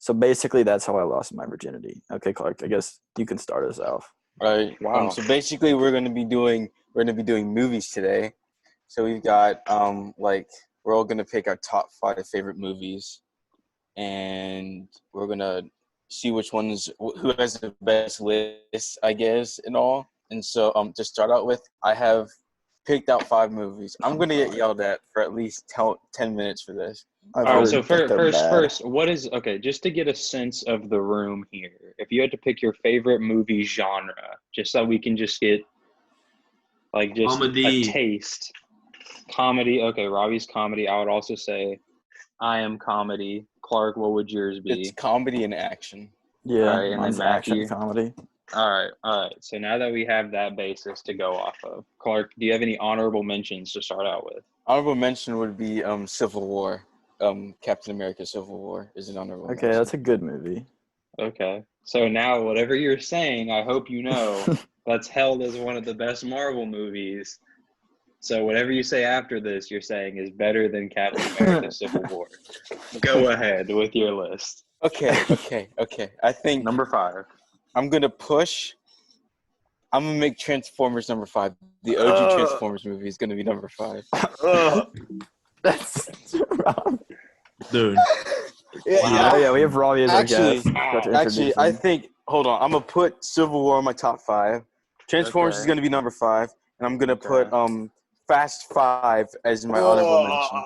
So basically, that's how I lost my virginity. Okay, Clark, I guess you can start us off. Right. Wow. So basically, we're gonna be doing movies today. So we've got we're all gonna pick our top 5 favorite movies, and we're gonna see which ones who has the best list, I guess, and all. And so to start out with, I have picked out 5 movies. I'm gonna get yelled at for at least 10 minutes for this. I've All right, heard so that they're bad. first, what is okay? Just to get a sense of the room here, if you had to pick your favorite movie genre, just so we can just get Comedy. a taste. Comedy, okay. Robbie's comedy. I would also say, I am comedy. Clark, what would yours be? It's comedy and action. Yeah, All right, and mine's then action Matthew. comedy. All right. So now that we have that basis to go off of, Clark, do you have any honorable mentions to start out with? Honorable mention would be Civil War. Captain America: Civil War is an honorable mention. Okay, that's a good movie. Okay. So now, whatever you're saying, I hope you know that's held as one of the best Marvel movies. So whatever you say after this, you're saying is better than Captain America: Civil War. Go ahead with your list. Okay. I think Number 5. I'm gonna make Transformers number 5. The OG Transformers movie is gonna be number 5. That's wrong. Dude. Yeah, we have Robbie as our Actually, guest. Actually, I think. Hold on. I'm gonna put Civil War in my top 5. Transformers is gonna be number 5, and I'm gonna put Fast 5 as my honorable mention.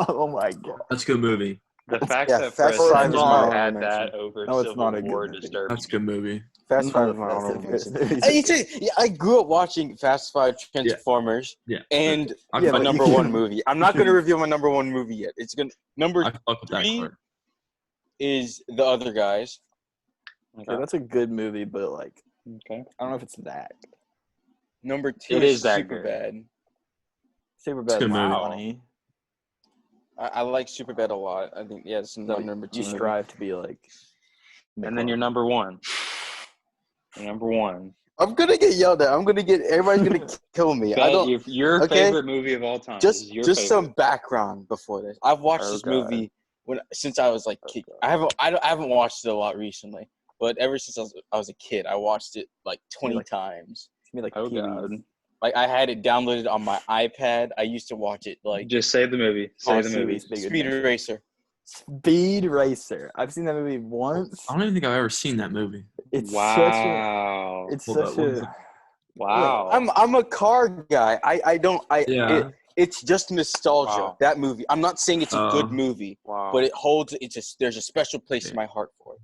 Oh my god. That's a good movie. The fact Yeah, that Fast Fred Five is my Astaire honorable had mention. that over No, it's Civil not a good War movie. disturbed That's a me. good movie. Fast 5 is my Fast honorable and mention. Furious. I grew up watching Fast 5, Transformers, Yeah. and I Yeah, my but number you 1 can- movie. I'm not gonna reveal my number 1 movie yet. It's gonna number fuck with that 3 part. is The Other Guys. Okay, that's a good movie, but like, Okay. I don't know if it's that. Number 2 It is is that Superbad. good. Superbad good is movie. funny. I like Superbad a lot. I think it's So number 2. you strive to be like. And then you're number 1. You're number 1. I'm gonna get yelled at. Everybody's gonna kill me. I don't. If your okay, favorite movie of all time is Just your just favorite. some background before this. I've watched Oh, this God. movie since I was like kid. I haven't watched it a lot recently, but ever since I was a kid, I watched it like 20 times. It's gonna be like Oh, Pee-wee's. God. Like I had it downloaded on my iPad. I used to watch it like Just say the movie. Say the movie. Pee-wee's Big Speed Adventure. Racer. Speed Racer. I've seen that movie once. I don't even think I've ever seen that movie. It's Wow. It's Hold such up, what is a. it? Wow. I'm a car guy. Yeah. It's just nostalgia. Wow. That movie. I'm not saying it's a good movie, Wow. but there's a special place in my heart for it.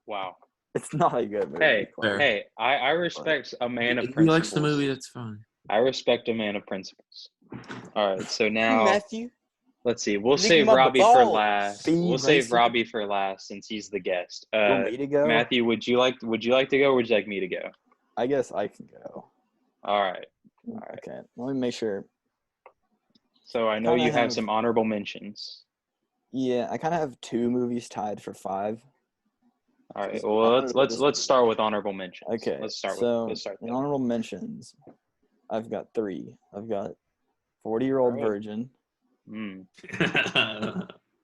Wow. It's not a good movie. Hey, Fair. hey, I respect a man of If he principles. likes the movie, that's fine. I respect a man of principles. All right, so now Matthew. let's see. We'll Lick save my Robbie for balls. last. Speed We'll save Racer. Robbie for last since he's the guest. You want me to go? Matthew, would you like to go, or would you like me to go? I guess I can go. All right. Okay. Let me make sure. So I know Kinda you have have- some honorable mentions. Yeah, I kind of have 2 movies tied for 5. All right. Just Well, honorable let's start with honorable mentions. Okay. Let's start so with. Let's start in there. honorable mentions, I've got 3. I've got 40-Year-Old Alright. Virgin Mm.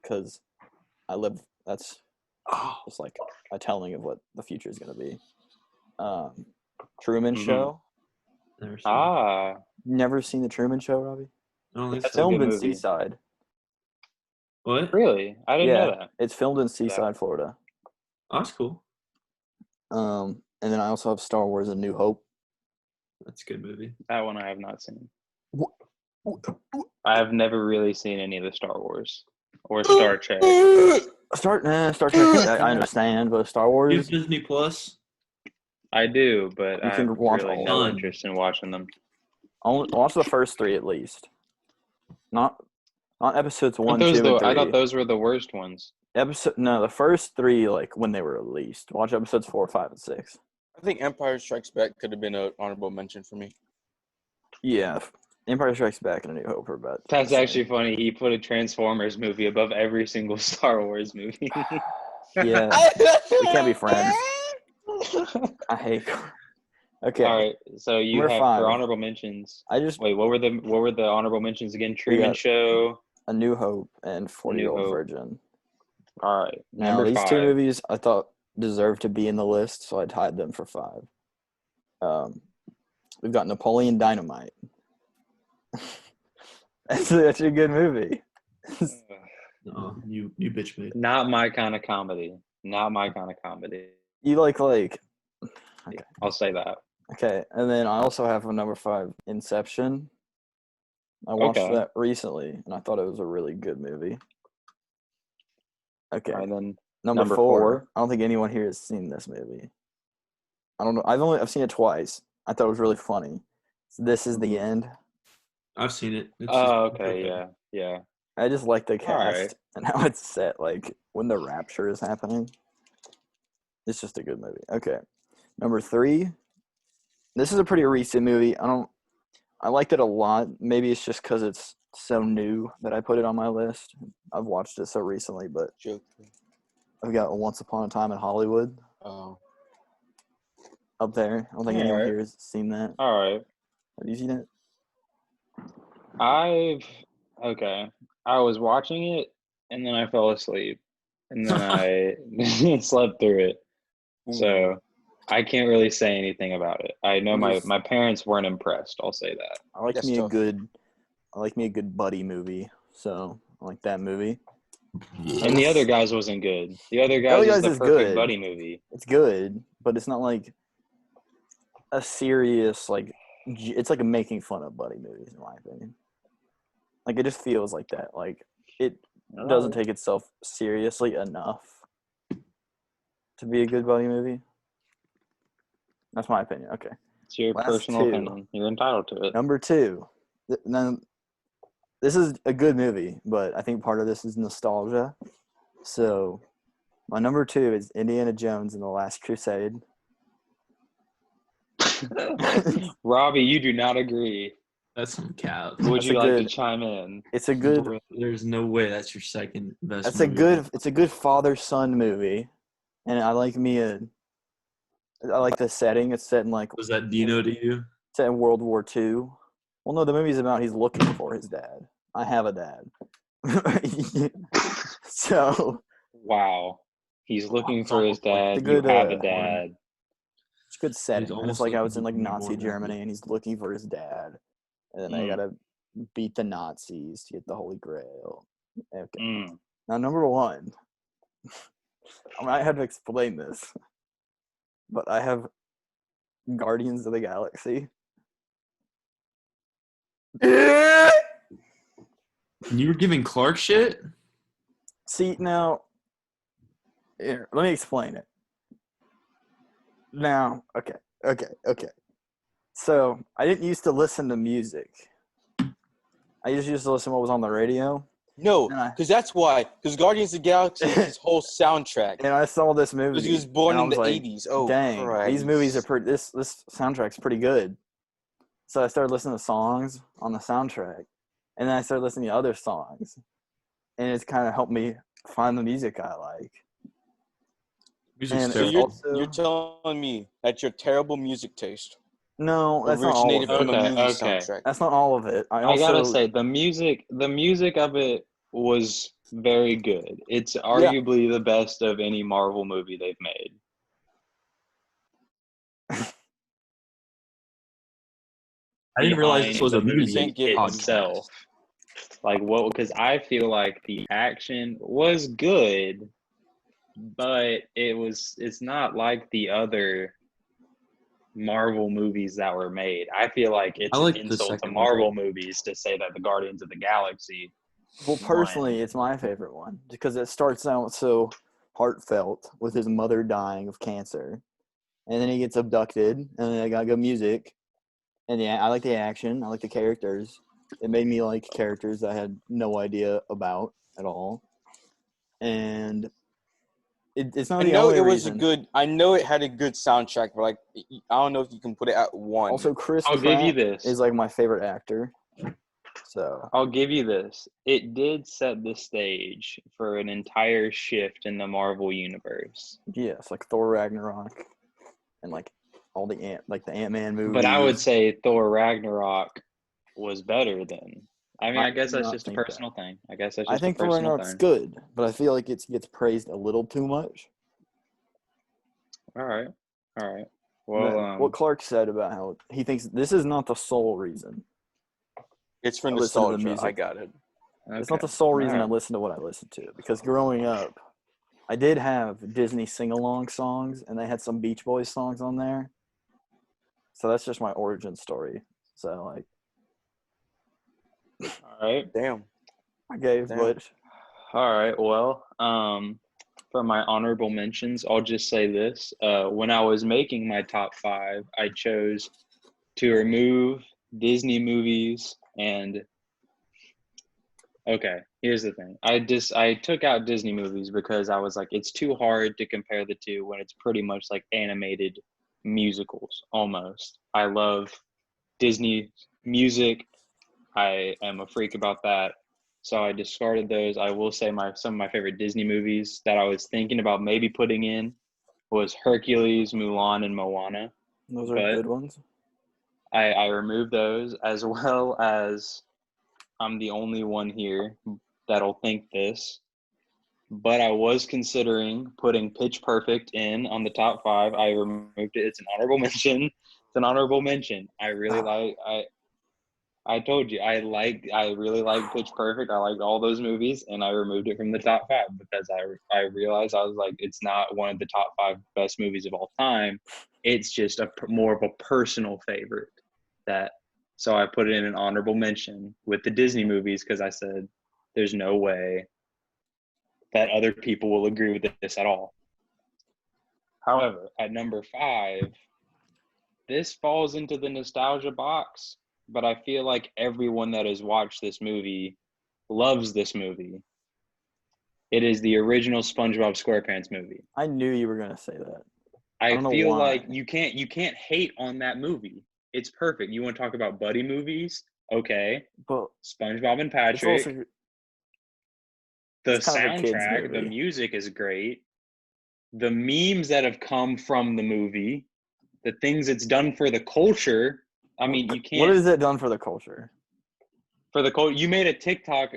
because I live. That's Oh, just like a telling of what the future is going to be. Truman Mhm. Show. never seen it. Ah, Never seen the Truman Show, Robbie? I don't think That's so. a Filmed good in movie. Seaside. What? really? I didn't know Yeah, that. it's filmed in Seaside, Florida. Oh, that's cool. And then I also have Star Wars: A New Hope. That's a good movie. That one I have not seen. I have never really seen any of the Star Wars or Star Trek. Star Trek. I understand, but Star You Wars. have Disney Plus? I do, but You I can have watch really all no of them. interest in watching them. Only watch the first 3 at least. Not episodes 1, 2, and 3. I thought those were the worst ones. The first 3 like when they were released. Watch episodes 4, 5, and 6. I think Empire Strikes Back could have been an honorable mention for me. Yeah, Empire Strikes Back and A New Hope are about. That's the same. actually funny. He put a Transformers movie above every single Star Wars movie. Yeah, we can't be friends. I hate. Okay. All right, so you Number have 5. for honorable mentions. I just Wait, what were the honorable mentions again? Truman got Show, A New Hope and New 40-Year-Old Hope. Virgin. All right. Now, Number these 5. two movies I thought deserved to be in the list, so I tied them for 5. We've got Napoleon Dynamite. That's a good movie. No, you bitch made. Not my kind of comedy. Not my kind of comedy. You like I'll say that. okay, and then I also have a number 5, Inception. I watched Okay. that recently, and I thought it was a really good movie. Okay, All right, then number number 4. 4. I don't think anyone here has seen this movie. I don't know. I've seen it twice. I thought it was really funny. This is the end. I've seen it. It's Oh, just okay. Yeah. I just like the All cast right. and how it's set. Like when the rapture is happening, it's just a good movie. Okay, number 3. This is a pretty recent movie. I liked it a lot. Maybe it's just because it's so new that I put it on my list. I've watched it so recently, but Joker. I've got Once Upon a Time in Hollywood Oh. up there. I don't think anyone Alright. here has seen that. All right. Have you seen it? Okay. I was watching it and then I fell asleep and then I slept through it. So I can't really say anything about it. I know my parents weren't impressed. I'll say that. I like That's me tough. I like me a good buddy movie. So I like that movie. And the other guys wasn't good. The other Other guys was Guys the is perfect good. buddy movie. It's good, but it's not like a serious it's like a making fun of buddy movies in my opinion. Like it just feels like that. Like it doesn't take itself seriously enough to be a good buddy movie. That's my opinion. Okay. It's your Last personal 2. opinion. You're entitled to it. Number 2. Now, this is a good movie, but I think part of this is nostalgia. So my number 2 is Indiana Jones and the Last Crusade. Robbie, you do not agree. That's some cap. Would That's you a like to good- chime in? It's a good Bro, there's no way that's your second best. That's a movie of all good. It's a good father-son movie, and I like the setting. It's set in Was that Dino to you? set in World War II. Well, no, the movie's about he's looking for his dad. I have a dad. So Wow. He's looking It's for his almost like dad. the You good, have a uh, dad. it's a good setting. And it's almost like like I was in he's Nazi reborn Germany, movie. and he's looking for his dad, and then they gotta beat the Nazis to get the Holy Grail. Okay. Mm. Now, number 1. I might have to explain this, but I have Guardians of the Galaxy. You were giving Clark shit? See, now, here, let me explain it. Now, okay. So, I didn't used to listen to music. I just used to listen to what was on the radio. No, And I- because that's why. Because Guardians of the Galaxy is his whole soundtrack. And I saw this movie. Because he was born and I in the was like, 80s. Oh, dang, Christ. these movies are pretty. This soundtrack's pretty good. So I started listening to songs on the soundtrack, and then I started listening to other songs, and it's kind of helped me find the music I like. Music's And So terrible. you're telling me that your terrible music taste No, that's not all originated of from it. a Okay, movie okay. soundtrack. That's not all of it. I gotta say, the music of it was very good. It's arguably the best of any Marvel movie they've made. I didn't realize this Behind was a the movie Can't get it. itself. Like what? Because I feel like the action was good, but it's not like the other Marvel movies that were made. I feel like it's I like an the insult to second one. Marvel movies to say that the Guardians of the Galaxy. Well, personally, it's my favorite one because it starts out so heartfelt with his mother dying of cancer, and then he gets abducted, and then I got good music, and I like the action, I like the characters. It made me like characters I had no idea about at all, and it's not I the know only it was reason. I know it had a good soundtrack, but like I don't know if you can put it at one. Also, Chris I'll give you Pratt this. is like my favorite actor. So I'll give you this. It did set the stage for an entire shift in the Marvel universe. yes, like Thor Ragnarok, and like all the Ant-Man movies. But I would say Thor Ragnarok was better than. I mean, I I guess do that's not just a think that. personal thing. I guess that's I just a think Thor personal Ragnarok's thing. good, but I feel like it gets praised a little too much. All right. All right. And then Well, what Clark said about how he thinks this is not the sole reason It's for I listen to the nostalgia. I music. got it. It's not okay. the sole All reason I right. listen to what I listen to, because growing up, I did have Disney sing-along songs, and they had some Beach Boys songs on there. So that's just my origin story. So like All right. Damn. I gave, Damn. but All right. Well, for my honorable mentions, I'll just say this. When I was making my top 5, I chose to remove Disney movies and okay, here's the thing. I took out Disney movies because I was like, it's too hard to compare the two when it's pretty much like animated musicals almost. I love Disney music. I am a freak about that. So I discarded those. I will say some of my favorite Disney movies that I was thinking about maybe putting in was Hercules, Mulan, and Moana. those are But good ones. I removed those, as well as I'm the only one here that'll think this. But I was considering putting Pitch Perfect in on the top 5. I removed it. It's an honorable mention. It's an honorable mention. I really like I told you I really like Pitch Perfect. I liked all those movies, and I removed it from the top 5 because I realized I was like, it's not one of the top 5 best movies of all time. It's just more of a personal favorite. So I put it in an honorable mention with the Disney movies because I said there's no way that other people will agree with this at all. However, at number 5, this falls into the nostalgia box, but I feel like everyone that has watched this movie loves this movie. It is the original SpongeBob SquarePants movie. I knew you were gonna say that. I don't know feel why. like you can't hate on that movie. It's perfect. You want to talk about buddy movies? Okay. But SpongeBob and it's Patrick. also The it's kind of a kid's soundtrack, the movie. music is great. The memes that have come from the movie, the things it's done for the culture. I mean, you can't. What has it done for the culture? For the culture, you made a TikTok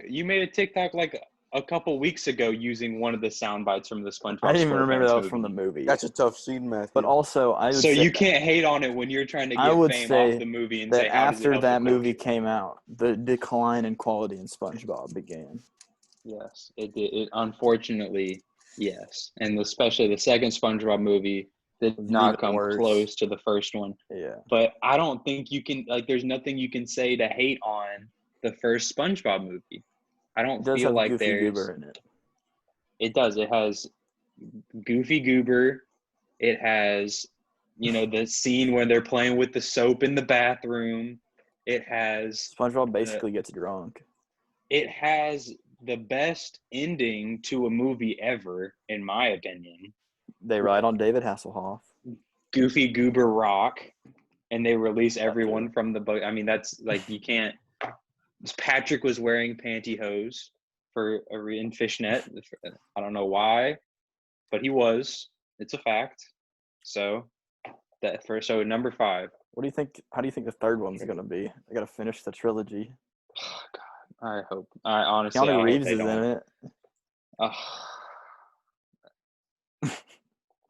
like a couple weeks ago using one of the sound bites from the SpongeBob I didn't even remember SquarePants that was movie. from the movie. That's a tough scene, Matthew. But also, I would So say you can't hate on it when you're trying to I get would fame say off the movie and that say, how does it after help that the movie culture? came out, the decline in quality in SpongeBob began. Yes, it did. It unfortunately, yes, and especially the second SpongeBob movie did It was not even come worse. close to the first one. Yeah. But I don't think you can there's nothing you can say to hate on the first SpongeBob movie. I It don't does feel have like Goofy there's. Goober in it. It does. It has Goofy Goober. It has, the scene where they're playing with the soap in the bathroom. It has SpongeBob basically gets drunk. it has the best ending to a movie ever, in my opinion. They ride on David Hasselhoff. Goofy Goober rock, and they release everyone from the boat. I mean, that's like you can't. Patrick was wearing pantyhose in fishnet. I don't know why, but he was. It's a fact. So so number 5. What do you think? How do you think the third one's gonna be? They gotta finish the trilogy. Oh, God, I hope. I honestly, I Keanu hope Reeves they is don't. in it.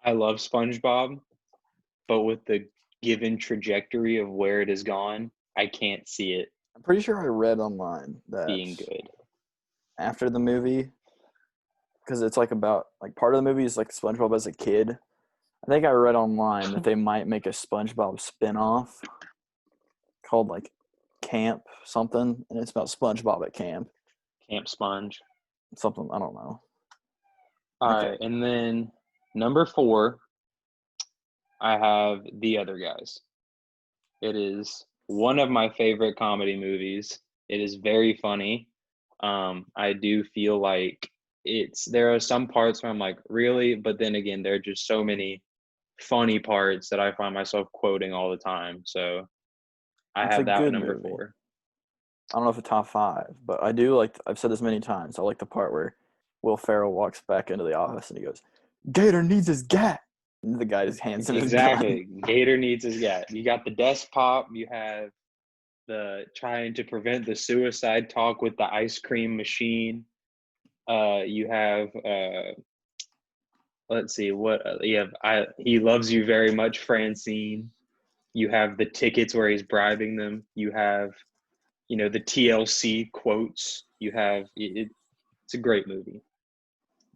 I love SpongeBob, but with the given trajectory of where it has gone, I can't see it I'm pretty sure I read online that being good. after the movie, because it's like about like part of the movie is like SpongeBob as a kid. I think I read online that they might make a SpongeBob spinoff called like Camp something, and it's about SpongeBob at camp. Camp Sponge. Something I don't know. All Okay. right, and then number 4, I have The Other Guys. It is one of my favorite comedy movies. It is very funny. I do feel like there are some parts where I'm like, really? But then again, there are just so many funny parts that I find myself quoting all the time. So I It's a have that good number movie. 4. I don't know if it's top 5, but I do like. I've said this many times. I like the part where Will Ferrell walks back into the office and he goes, "Gator needs his gat." And the guy just hands him his gun. Exactly. Gator needs his gat. You got the desk pop. You have the trying to prevent the suicide talk with the ice cream machine. You have let's see what you have. He loves you very much, Francine. You have the tickets where he's bribing them. You have, the TLC quotes. You have it's a great movie.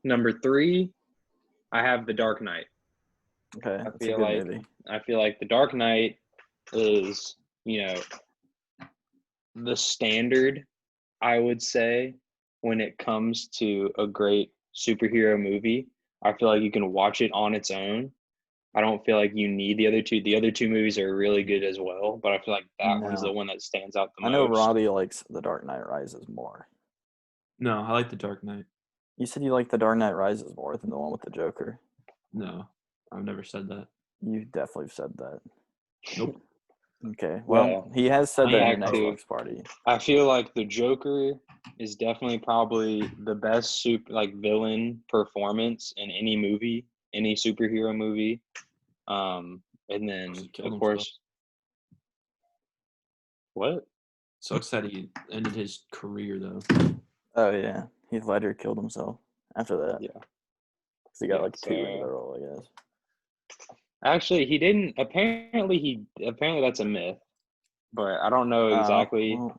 Number 3, I have The Dark Knight. Okay, I that's a feel good like movie. The Dark Knight is, the standard, I would say, when it comes to a great superhero movie. I feel like you can watch it on its own. I don't feel like you need the other two. The other two movies are really good as well, but I feel like that one's the No. one that stands out the I know most. Robbie likes The Dark Knight Rises more. No, I like The Dark Knight. You said you like The Dark Knight Rises more than the one with the Joker. No, I've never said that. You definitely said that. Nope. Okay, well, Well, he has said that in back the next to- Xbox party. I feel like the Joker is definitely probably the best villain performance in any movie, any superhero movie. And then He killed of himself. course, what? Sucks that he ended his career though. Oh yeah, Heath Ledger killed himself after that. Yeah. Because he got Yeah, like 2 into so- the role, I guess. Actually, he didn't. Apparently that's a myth, but I don't know exactly Well,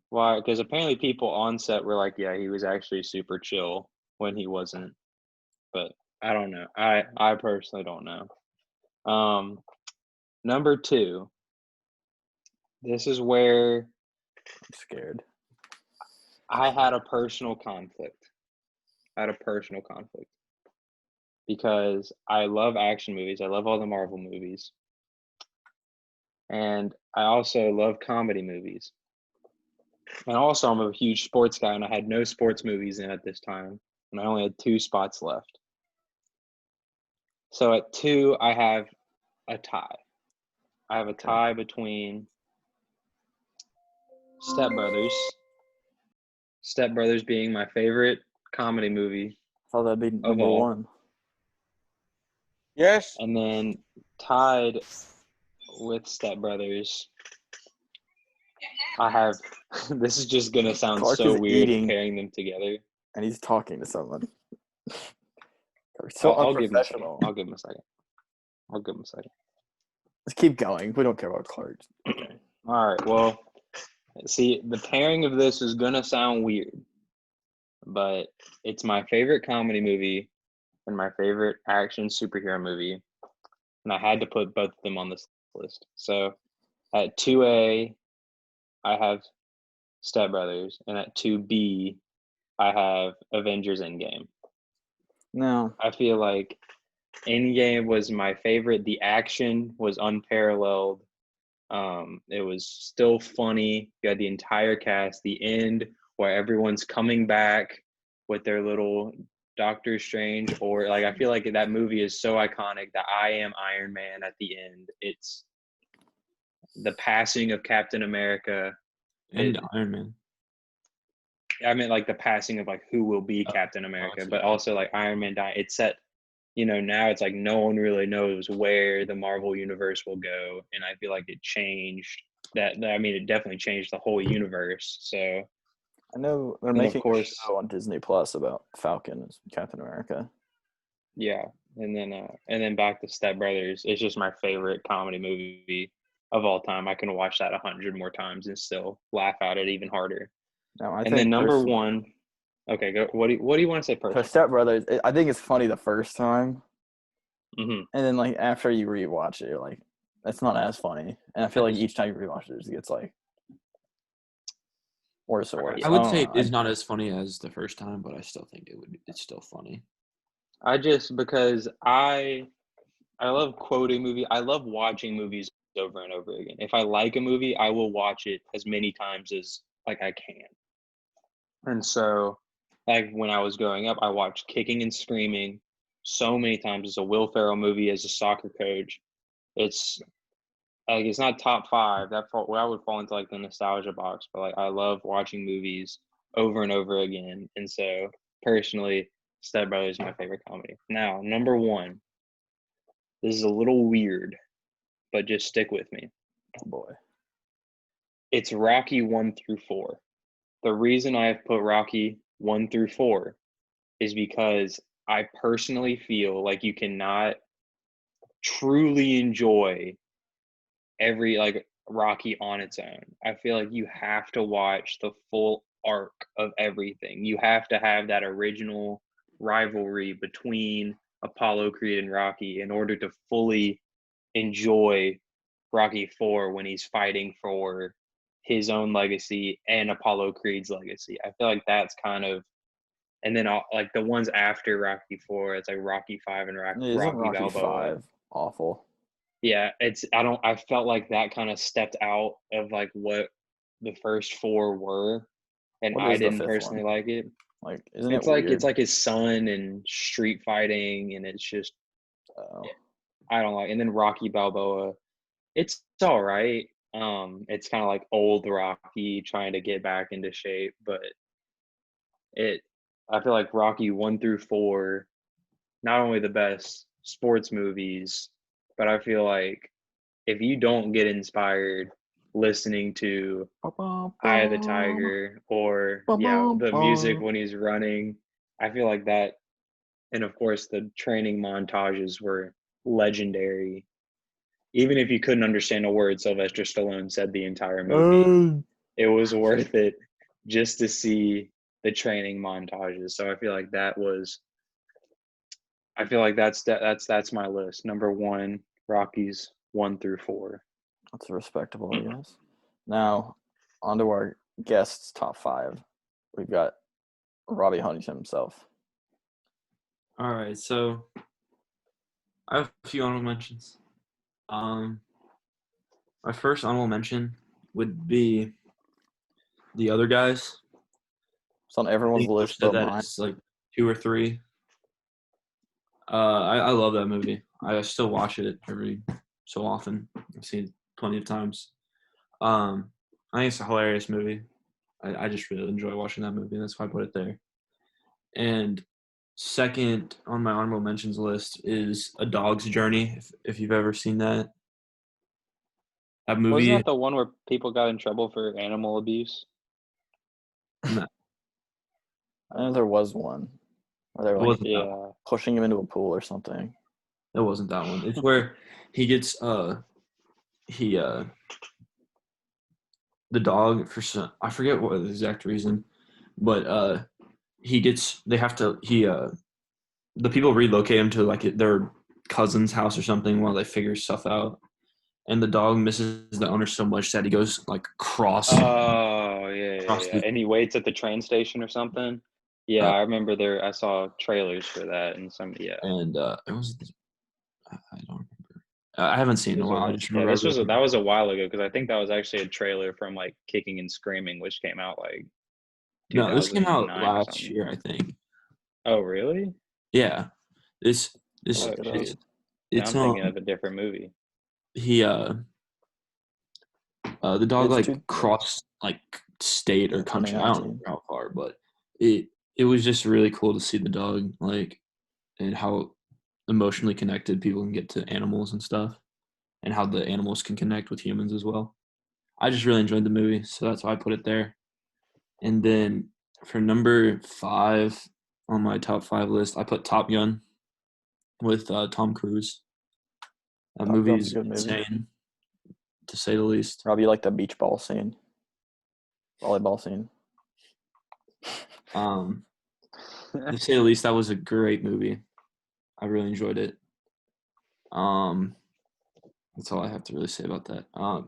why. Because apparently people on set were like, "Yeah, he was actually super chill when he wasn't." But I don't know. I personally don't know. Number 2. This is where I'm scared. I had a personal conflict. Because I love action movies. I love all the Marvel movies. And I also love comedy movies. And also, I'm a huge sports guy, and I had no sports movies in at this time. And I only had 2 spots left. So at 2, I have a tie. I have a tie between Step Brothers. Step Brothers being my favorite comedy movie I thought that'd be of number all. 1. Yes. And then tied with Step Brothers, I have. This is just gonna sound Clark so is weird eating. pairing them together. And he's talking to someone. So I'll give him a second. unprofessional. I'll give him a second. Let's keep going. We don't care about Clark. Okay. All right. Well, see, the pairing of this is gonna sound weird, but it's my favorite comedy movie and my favorite action superhero movie, and I had to put both of them on this list. So at 2A, I have Step Brothers, and at 2B, I have Avengers Endgame. No. I feel like Endgame was my favorite. The action was unparalleled. It was still funny. You had the entire cast. The end where everyone's coming back with their little Doctor Strange, or I feel like that movie is so iconic. That I am Iron Man at the end. It's the passing of Captain America. And Iron Man. I mean, the passing of who will be Captain America, but also Iron Man died. It's set, now it's no one really knows where the Marvel universe will go, and I feel like it changed that. I mean, it definitely changed the whole universe. So I know they're And of making a course- show on Disney Plus about Falcon as Captain America. yeah, and then back to Step Brothers. It's just my favorite comedy movie of all time. I can watch that 100 more times and still laugh at it even harder. No, I And think then number personally- 1. Okay, go. What do you want to say So personally? Step Brothers, I think it's funny the first time, hmm and then after you rewatch it, you're like, that's not as funny. And I feel like each time you rewatch it, it just gets worse and worse. Yeah. I would don't say know. it's not as funny as the first time, but I still think it's still funny. Because I love quoting movie. I love watching movies over and over again. If I like a movie, I will watch it as many times as I can. And so, when I was growing up, I watched Kicking and Screaming so many times. It's a Will Ferrell movie as a soccer coach. It's it's not top 5. That would fall into the nostalgia box. But I love watching movies over and over again. And so, personally, Step Brothers is my favorite comedy. Now, number 1. This is a little weird, but just stick with me. Oh boy. It's Rocky 1 through 4. The reason I have put Rocky 1 through 4 is because I personally feel like you cannot truly enjoy every like Rocky on its own. I feel like you have to watch the full arc of everything. You have to have that original rivalry between Apollo Creed and Rocky in order to fully enjoy Rocky 4 when he's fighting for his own legacy and Apollo Creed's legacy. I feel like that's kind of, and then like the ones after Rocky 4, it's like Rocky 5 and Isn't Rocky Rocky Balboa. 5 awful? Yeah, I felt like that kind of stepped out of like what the first 4 were, and What I is the didn't fifth personally one? like it. Like, isn't it It's like weird? his son and street fighting, and it's just Oh. I don't like. And then Rocky Balboa, it's all right. It's kind of like old Rocky trying to get back into shape, but it I feel like Rocky 1 through 4, not only the best sports movies, but I feel like if you don't get inspired listening to Eye of the Tiger or the music when he's running, I feel like that, and of course the training montages were legendary. Even if you couldn't understand a word Sylvester Stallone said the entire movie, it was worth it just to see the training montages. So I feel like that's my list. Number 1, Rockies 1 through 4. That's respectable, I guess. Now, on to our guests' top 5. We've got Robbie Huntington himself. All right, so I have a few honorable mentions. My first honorable mention would be The Other Guys. It's on I everyone's think I've list said but that mine. it's like 2 or 3. I love that movie. I still watch it every so often. I've seen it plenty of times. I think it's a hilarious movie. I just really enjoy watching that movie. That's why I put it there. And second on my honorable mentions list is A Dog's Journey. If you've ever seen that Wasn't movie, that the one where people got in trouble for animal abuse? no, I know there was one where they it were like wasn't that one. Yeah. pushing him into a pool or something. It wasn't that one. It's where he gets he the dog for some, I forget what the exact reason, but they have to the people relocate him to like their cousin's house or something while they figure stuff out, and the dog misses the owner so much that he goes like cross Oh, yeah. the And he waits at the train station or something. Yeah, uh, I remember I saw trailers for that and yeah. and it was I don't remember. I haven't seen it in a while. I just remember That was a while ago because I think that was actually a trailer from like Kicking and Screaming, which came out like no, this came out 2009 or last something. year, I think. Oh, really? Yeah, this Look it up. shoot. it's I'm thinking of a different movie. he the dog It's like crossed like state or country. I don't 2019. remember how far, but it was just really cool to see the dog like and how emotionally connected people can get to animals and stuff, and how the animals can connect with humans as well. I just really enjoyed the movie, so that's why I put it there. And then for number 5 on my top 5 list, I put Top Gun with Tom Cruise. That Top movie Gun's a is good movie. insane, to say the least. Robbie, you like the beach ball scene? Volleyball scene? To say the least, that was a great movie. I really enjoyed it. That's all I have to really say about that. And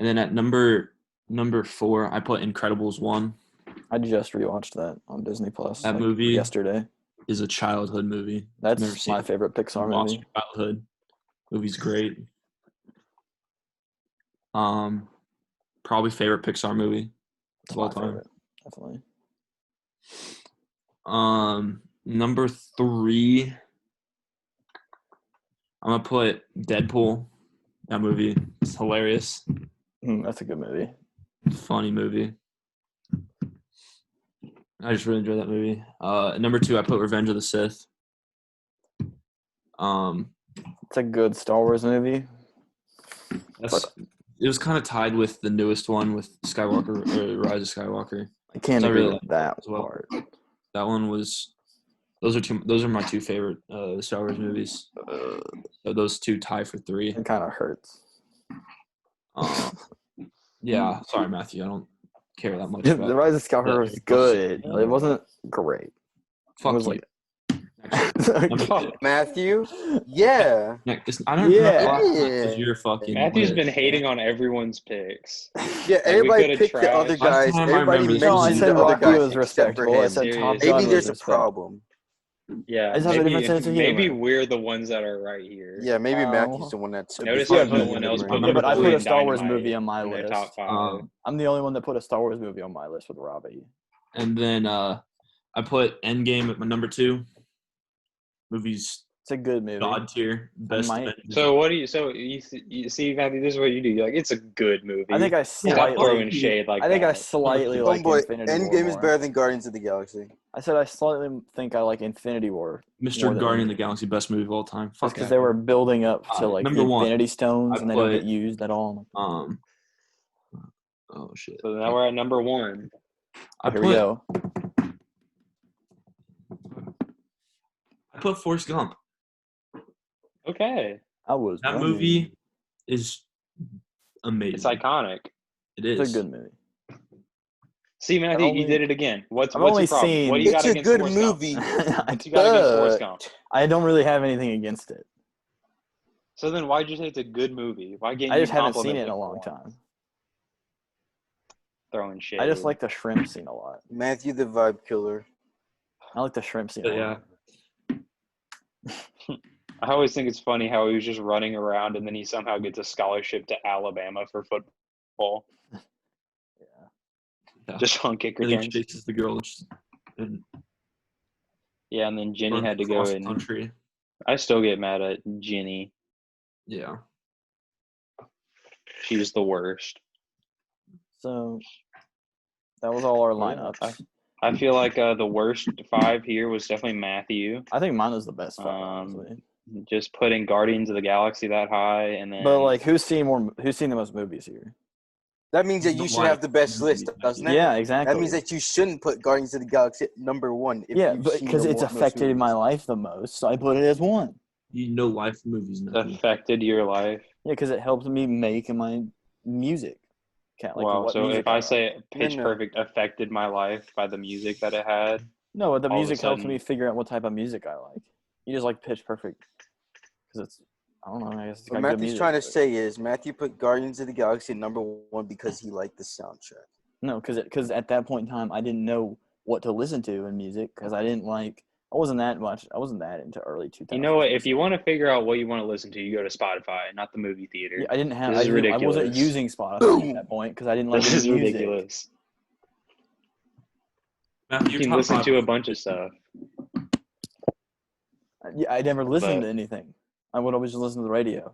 then at number 4, I put Incredibles 1. I just rewatched that on Disney Plus. That movie yesterday. is a childhood movie. That's Never seen my it. favorite Pixar Lost movie. your childhood. Movie's great. Probably favorite Pixar movie It's of all my time. favorite, definitely. Number 3, I'm gonna put Deadpool. That movie is hilarious. That's a good movie. Funny movie. I just really enjoyed that movie. Number 2, I put Revenge of the Sith. It's a good Star Wars movie. That's it was kind of tied with the newest one with Skywalker or Rise of Skywalker. I can't So I agree really with like that as well. part. That one was. Those are my two favorite Star Wars movies. So those two tie for 3. It kind of hurts. Yeah, sorry, Matthew. I don't care that much The about Rise of Skywalker was good. Yeah. It wasn't great. Fuck was you. like- Number Fuck. two. Matthew? Yeah. I don't Yeah. because you're fucking. Matthew's pissed. been hating on everyone's picks. Yeah, Like, we everybody could've picked the other trashed- guys. Last time I Everybody remember this No, I mentioned said the other Rocky guys was except for respectable. I him. said Top Seriously. Gun Maybe was there's a respectable. problem. Yeah, I just have a different sense of maybe humor. we're the ones that are right here. Yeah, maybe Oh. Matthew's the one that's a Notice bit how Yeah, no but- one else I put remember but I put a Napoleon Star Wars Dynamite movie on my in their list. top 5. I'm the only one that put a Star Wars movie on my list with Robbie. And then I put Endgame at my number 2. Movies It's a good movie. God tier, best. might- Avengers. So what do you? So you see, Matthew, this is what you do. You're like, it's a good movie. I think I Stop slightly. throwing shade like I think I that. slightly like Homeboy, Infinity War Endgame is more. better than Guardians of the Galaxy. I said I slightly think I like Infinity War. more Mr. than Guardian of the Endgame. Galaxy, best movie of all time. Just Fuck because that. they were building up to like number the one, Infinity Stones I and they don't put- get used at all. Oh shit. So now we're at number 1. Here we go. I put Forrest Gump. Okay, I was. That running. movie is amazing. it's iconic. It is. It's a good movie. See, Matthew, only- you did it again. What's I've your only problem? seen- What do you It's got a against good Forrest Gump? movie. What you got against Forrest Gump? I don't really have anything against it. So then, why'd you say it's a good movie? Why can't I you just haven't compliment seen it in it a for long once? time. Throwing shade. I just like the shrimp scene a lot. Matthew the Vibe Killer. I like the shrimp scene. But a yeah. lot. I always think it's funny how he was just running around and then he somehow gets a scholarship to Alabama for football, Yeah. just on kick Really returns. chases the girl and Yeah, and then Jenny runs had to go across the and country. I still get mad at Jenny. Yeah. She was the worst. So that was all our lineups. I feel like the worst 5 here was definitely Matthew. I think mine was the best five, Um, honestly. Just putting Guardians of the Galaxy that high, and then But like, who's seen the most movies here? That means that you should have the best list, doesn't it? Yeah, exactly. That means that you shouldn't put Guardians of the Galaxy at number 1. If yeah, you've but seen because the it's most affected my movies. life the most, so I put it as 1. You know life movies now. affected your life. Yeah, because it helped me make my music. Like Wow. what So music if I like. say Pitch No. Perfect affected my life by the music that it had, No, but the all of a music helps sudden- me figure out what type of music I like. You just like Pitch Perfect because it's, I don't know, I guess it's What got good Matthew's music. trying to but- say is Matthew put Guardians of the Galaxy at number 1 because he liked the soundtrack. No, because at that point in time, I didn't know what to listen to in music because I wasn't that into early 2000s. you know what? If you want to figure out what you want to listen to, you go to Spotify, not the movie theater. Yeah, I didn't have. This is I wasn't ridiculous. using Spotify at that point because I didn't like This the is music. ridiculous. Matthew, You your can top listen five to a movies. bunch of stuff. Yeah, I never listened But- to anything. I would always just listen to the radio.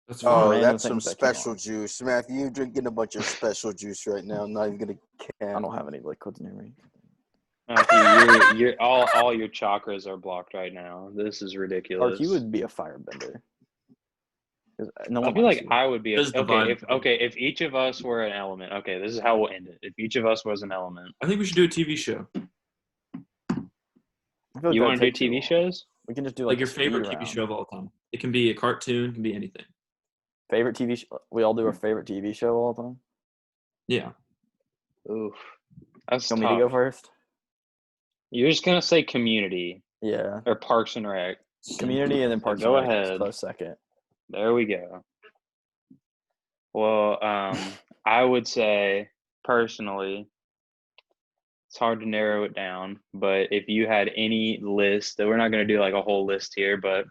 That's Oh, right. random that's some things that came special on. juice. Matthew, you're drinking a bunch of special juice right now. I'm not even going to I don't have any liquids near me. Matthew, you're all your chakras are blocked right now. This is ridiculous. Clark, you would be a firebender. 'Cause no I one feel likes like you. I would be This is the okay. vibe. If each of us were an element, okay, this is how we'll end it. If each of us was an element, I think we should do a TV show. I feel like you that'd want to do take too TV long. shows? We can just do Like like your a speed favorite TV round. show of all time. It can be a cartoon, it can be anything. Favorite TV show. We all do our favorite TV show all the time. Yeah. Oof, that's You want tough. me to go first? You're just gonna say Community Yeah. or Parks and Rec. Community and then Parks Go and Rec is ahead. close second. There we go. Well, I would say personally, it's hard to narrow it down. But if you had any list, that we're not going to do like a whole list here, but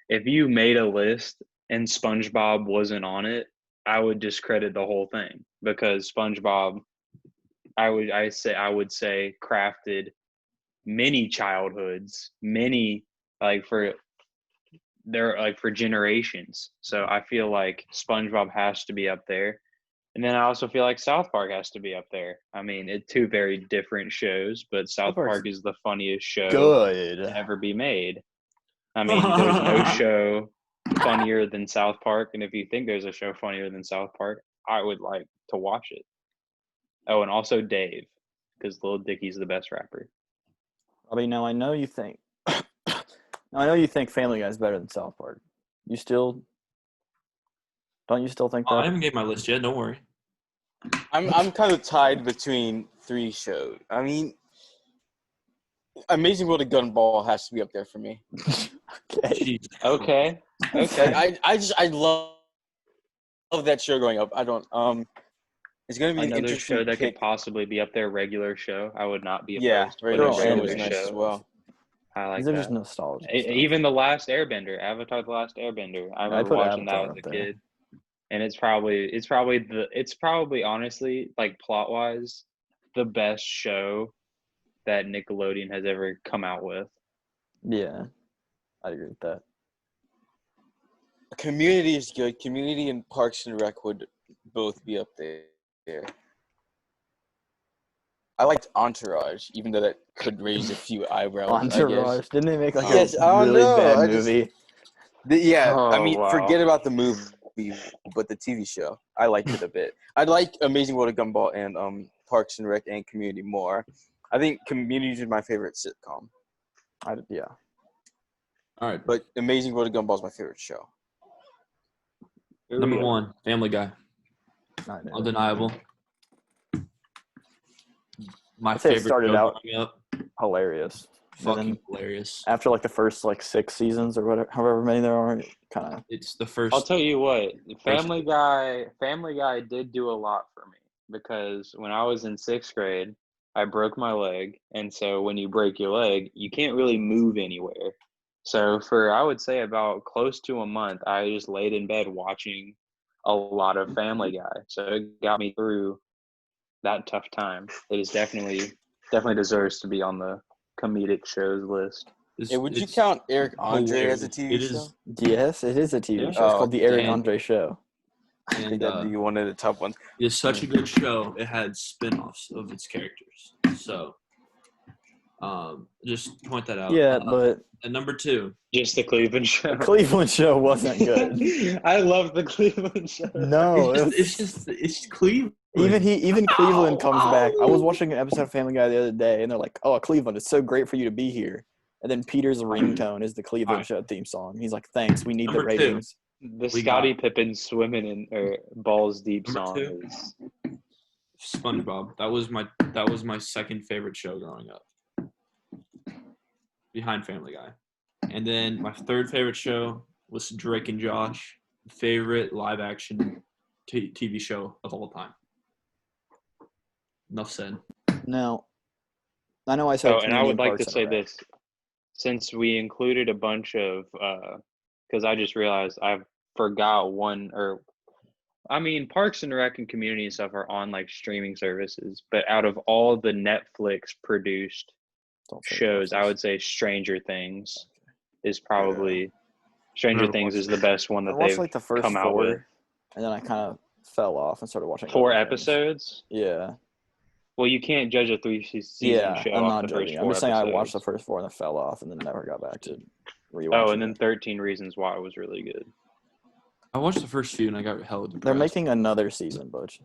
if you made a list and SpongeBob wasn't on it, I would discredit the whole thing because SpongeBob, I would say crafted many childhoods, many for generations. So I feel like SpongeBob has to be up there. And then I also feel like South Park has to be up there. I mean, it's 2 very different shows, but South Park's Park is the funniest show Good. to ever be made. I mean, there's no show funnier than South Park, and if you think there's a show funnier than South Park, I would like to watch it. Oh, and also Dave, because Lil Dicky's the best rapper. Robbie, now I know you think Family Guy is better than South Park. Don't you still think I that? haven't gave my list yet. Don't worry. I'm kind of tied between 3 shows. I mean, Amazing World of Gumball has to be up there for me. Okay. Jeez. Okay. I love that show growing up. I don't it's gonna be an Another interesting show that pick. could possibly be up there, regular show. I would not be opposed Yeah, to regular all show animated was nice as shows. well. I like These are just that. nostalgic stuff. Even The Last Airbender, Avatar: The Last Airbender. I remember put watching that Avatar as a up there. kid, and it's probably honestly, like, plot wise, the best show that Nickelodeon has ever come out with. Yeah, I agree with that. Community is good. Community and Parks and Rec would both be up there. I liked Entourage, even though that could raise a few eyebrows. I Entourage. guess. Didn't they make like Yes, a I don't really know. bad I just- movie? Yeah, I Oh, mean, wow. forget about the movie, but the TV show. I liked it a bit. I like Amazing World of Gumball and Parks and Rec and Community more. I think Community is my favorite sitcom, Yeah. All right. but Amazing World of Gumball is my favorite show. Here we Number go. 1, Family Guy. I know. Undeniable. My I'd say it favorite started show out- growing up. Hilarious. And Fucking then hilarious. after like the first 6 seasons or whatever, however many there are, kind of. It's the first. I'll tell you what, Family Guy did do a lot for me, because when I was in 6th grade, I broke my leg, and so when you break your leg, you can't really move anywhere. So for, I would say, about close to a month, I just laid in bed watching a lot of Family Guy. So it got me through that tough time. It is definitely deserves to be on the comedic shows list. Hey, would you count Eric Andre as a TV It show? is, Yes, it is a TV Yeah. show. It's called The Eric and- Andre Show. I think and that'd be one of the top ones. it is such a good show. It had spin-offs of its characters. So, just point that out. Yeah, but And number 2, Just the Cleveland show. the Cleveland Show wasn't good. I love the Cleveland show. No, it's Cleveland. even Cleveland comes back. I was Ow. watching an episode of Family Guy the other day, and they're like, "Oh, Cleveland, it's so great for you to be here." And then Peter's ringtone is the Cleveland Alright. Show theme song. He's like, "Thanks, we need the Number 2. ratings." The We Scottie got- Pippen swimming in balls deep Number song 2. is SpongeBob. That was my second favorite show growing up, behind Family Guy. And then my third favorite show was Drake and Josh, favorite live action TV show of all time. Enough said. Now, I know I said. so. And I Community would like Parks to and say Rec. this, since we included a bunch of, because I just realized I forgot one, or I mean, Parks and Rec and Community and stuff are on like streaming services, but out of all the Netflix produced Don't say shows, I Netflix. would say Stranger Things is probably Stranger Never Things watched is the best one I that watched they've like the first come out with. 4, and then I kind of fell off and started watching 4 other things. episodes. Yeah, Well, you can't judge a 3-season yeah. show I'm off not the first judging. 4 I'm just saying I episodes. watched the first 4 and then fell off, and then never got back to rewatching. Oh, and then it. 13 Reasons Why was really good. I watched the first few and I got hella depressed. They're making another season, Butch.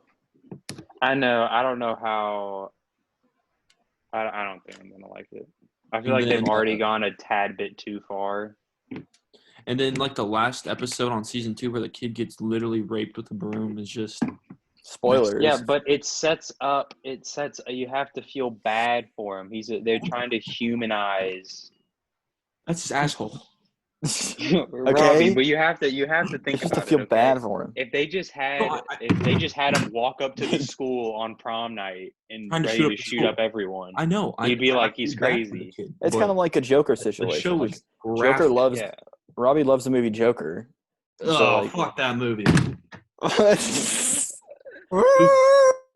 I know. I don't know how. I don't think I'm gonna like it. I feel And like they've then, already gone a tad bit too far. And then like the last episode on season 2 where the kid gets literally raped with a broom is just Spoilers. Yeah, but it sets. You have to feel bad for him. They're trying to humanize that's his asshole. Robbie, but you have to think It's just about to feel it, okay? bad for him. If they just had No, him walk up to the school on prom night and Trying to ready shoot up to the shoot school. up everyone, I know. You'd be like, I he's feel bad for the crazy. kid, It's but kind of like a Joker the situation. show Like, is Joker graphic. loves Yeah. Robbie loves the movie Joker. Oh, So, like- fuck that movie.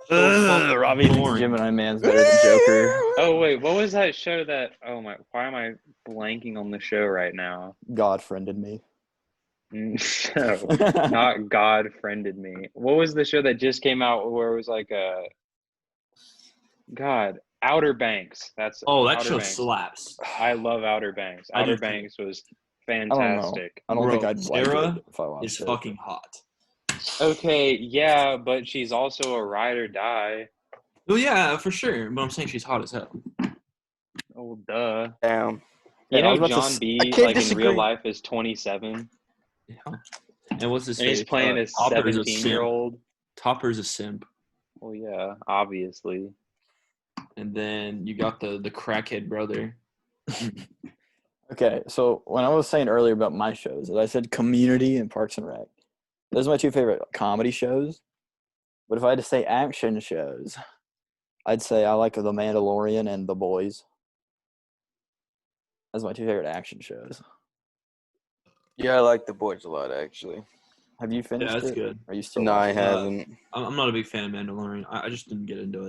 Robbie thinks boring. Gemini Man's better than Joker. Oh wait, what was that show that? Oh my, why am I blanking on the show right now? God friended me. No, not God friended me. What was the show that just came out where it was like God, Outer Banks. That's Oh, that Outer show Banks. slaps. I love Outer Banks. I do Outer too. Banks was fantastic. I don't Bro, think I'd like Sarah it if I watched It's it. fucking hot. Okay, yeah, but she's also a ride or die. Oh yeah, for sure. But I'm saying she's hot as hell. Oh, duh. Damn. You Yeah, I know was about to John s- B, I can't like in real disagree. life, is 27, Yeah. And what's his and he's face? playing a Topper's a simp. 17-year-old. Topper's a simp. Well, yeah, obviously. And then you got the crackhead brother. Okay, so when I was saying earlier about my shows, I said Community and Parks and Rec. Those are my two favorite comedy shows. But if I had to say action shows, I'd say I like The Mandalorian and The Boys. Those are my two favorite action shows. Yeah, I like The Boys a lot, actually. Have you finished that's it? good. Are you still No, I watching it? haven't. I'm not a big fan of Mandalorian. I just didn't get into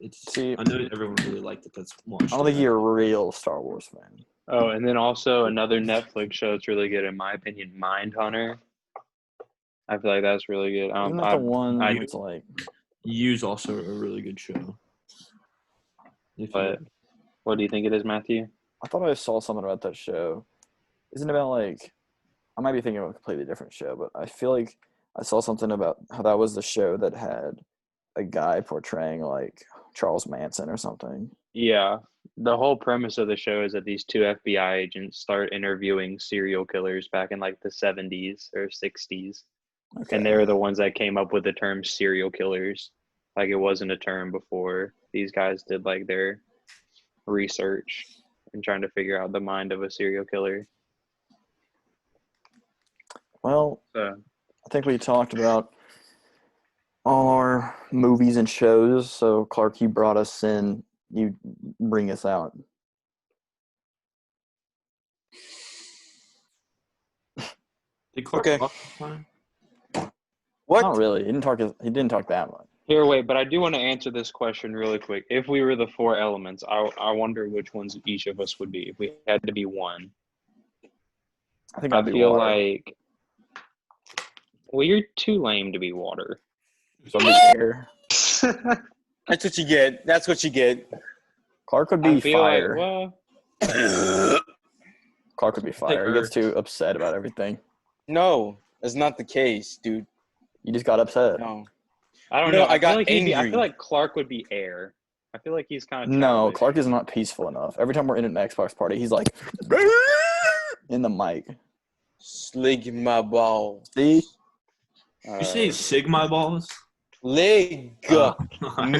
it. See, I know everyone really liked it. That's watched. I don't think you're a real Star Wars fan. Oh, and then also another Netflix show that's really good, in my opinion, Mindhunter. I feel like that's really good. Isn't that the one I- that's like You's also a really good show. But what do you think it is, Matthew? I thought I saw something about that show. Isn't it about like I might be thinking of a completely different show, but I feel like I saw something about how that was the show that had a guy portraying like Charles Manson or something. Yeah. The whole premise of the show is that these two FBI agents start interviewing serial killers back in like the 70s or 60s. Okay. And they're the ones that came up with the term serial killers. Like it wasn't a term before. These guys did like their research and trying to figure out the mind of a serial killer. Well, So I think we talked about all our movies and shows. So Clark, you brought us in. You bring us out. Did Clark Okay. talk this time? What? Not really. He didn't talk. He didn't talk that much. here, wait, but I do want to answer this question really quick. If we were the four elements, I wonder which ones each of us would be if we had to be one. I think I I'd be feel water. like, well, you're too lame to be water. So I'd be air. That's what you get. That's what you get. Clark would I be feel fire. like, well, Clark would be fire. He gets Earth. too upset about everything. No, that's not the case, dude. You just got upset. No. I don't No, know. I I feel got like I angry. feel like Clark would be air. I feel like he's kind of No, Clark is not peaceful enough. Every time we're in an Xbox party, he's like in the mic. Slig my ball. See? You say Sigma balls? Leg. I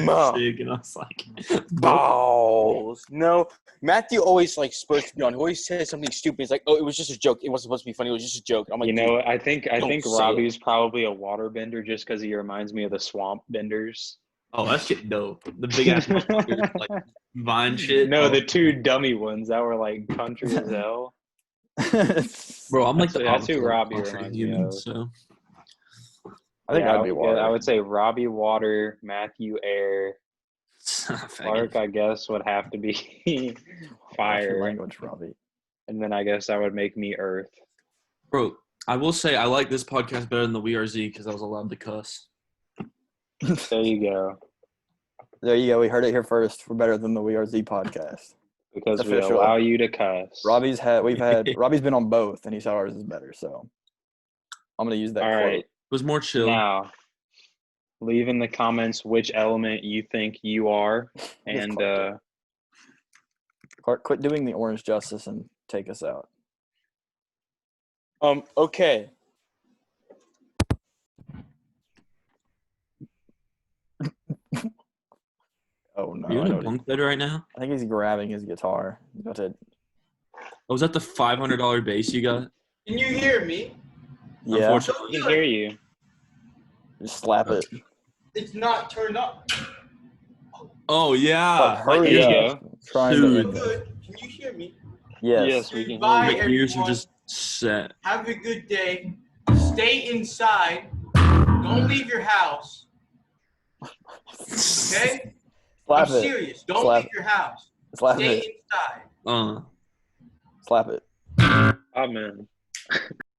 Ma. heard Sig, and I was like, Balls. No. Matthew always like supposed to be on. He always says something stupid. He's like, "Oh, it was just a joke. It wasn't supposed to be funny. It was just a joke." I'm like, You know, I think don't say Robbie's probably a water bender just because he reminds me of the swamp benders. oh, that shit dope. The big ass like vine shit. No, Oh, the two dummy ones that were like country as hell. bro, I'm like the That's who opposite of Robbie country reminds me human, of. so I think I'd be water. I would say Robbie water, Matthew air, Clark I guess would have to be Watch your fire, language, Robbie. and then I guess that would make me earth. Bro, I will say I like this podcast better than the We Are Z because I was allowed to cuss. There you go. There you go. We heard it here first. We're better than the We Are Z podcast. Because we Official. allow you to cuss. Robbie's been on both, and he said ours is better. So I'm gonna use that All quote. right. It was more chill. Now, leave in the comments which element you think you are, and Clark, quit doing the orange justice and take us out. Okay. Oh no! Are you I in know a what bunk bed right now? I think he's grabbing his guitar. He's about to. Oh, was that the $500 bass you got? Can you hear me? Yeah, I Unfortunately. can hear you. just slap it. It's not turned up. Oh yeah. Clark, hurry here you up. Trying Dude. to. Good. Can you hear me? Yes. we can Goodbye, hear you. My ears are everyone. just set. Have a good day. Stay inside. Don't leave your house. Okay? Slap I'm it. serious. Don't Slap leave your house. Slap Stay it. inside. Slap it. Amen.